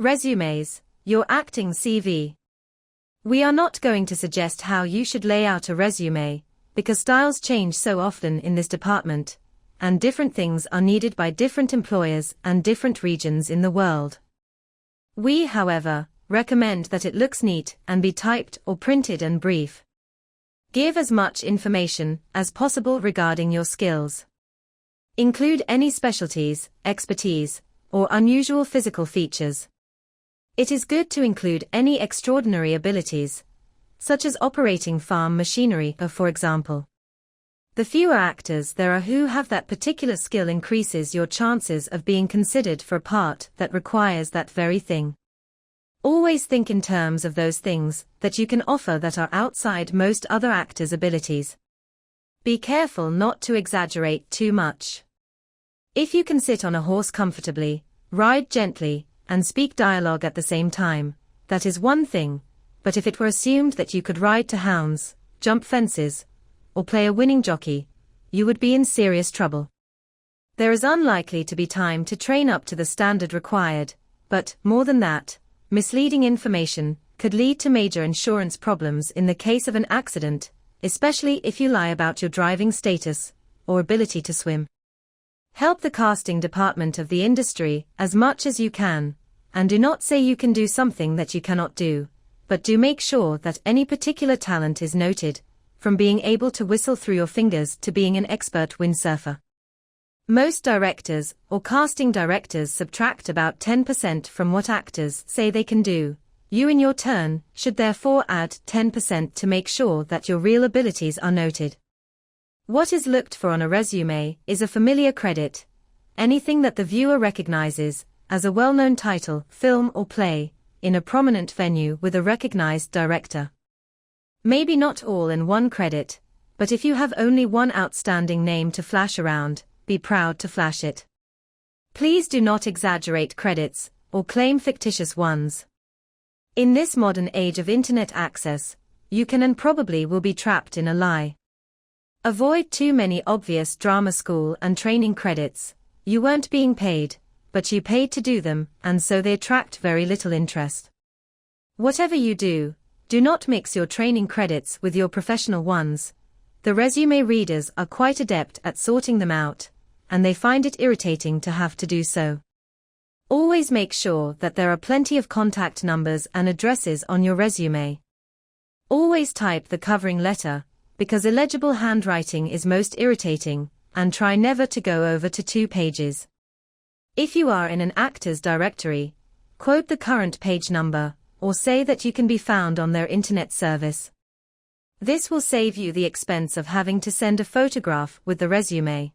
Resumes, your acting CV. We are not going to suggest how you should lay out a resume, because styles change so often in this department, and different things are needed by different employers and different regions in the world. We, however, recommend that it looks neat and be typed or printed and brief. Give as much information as possible regarding your skills. Include any specialties, expertise, or unusual physical features. It is good to include any extraordinary abilities, such as operating farm machinery, for example. The fewer actors there are who have that particular skill increases your chances of being considered for a part that requires that very thing. Always think in terms of those things that you can offer that are outside most other actors' abilities. Be careful not to exaggerate too much. If you can sit on a horse comfortably, ride gently, and speak dialogue at the same time, that is one thing, but if it were assumed that you could ride to hounds, jump fences, or play a winning jockey, you would be in serious trouble. There is unlikely to be time to train up to the standard required, but, more than that, misleading information could lead to major insurance problems in the case of an accident, especially if you lie about your driving status or ability to swim. Help the casting department of the industry as much as you can, and do not say you can do something that you cannot do, but do make sure that any particular talent is noted, from being able to whistle through your fingers to being an expert windsurfer. Most directors or casting directors subtract about 10% from what actors say they can do. You in your turn should therefore add 10% to make sure that your real abilities are noted. What is looked for on a resume is a familiar credit, anything that the viewer recognizes, as a well-known title, film or play, in a prominent venue with a recognized director. Maybe not all in one credit, but if you have only one outstanding name to flash around, be proud to flash it. Please do not exaggerate credits, or claim fictitious ones. In this modern age of internet access, you can and probably will be trapped in a lie. Avoid too many obvious drama school and training credits. You weren't being paid, but you paid to do them, and so they attract very little interest. Whatever you do, do not mix your training credits with your professional ones. The resume readers are quite adept at sorting them out, and they find it irritating to have to do so. Always make sure that there are plenty of contact numbers and addresses on your resume. Always type the covering letter, because illegible handwriting is most irritating, and try never to go over to 2 pages. If you are in an actor's directory, quote the current page number, or say that you can be found on their internet service. This will save you the expense of having to send a photograph with the resume.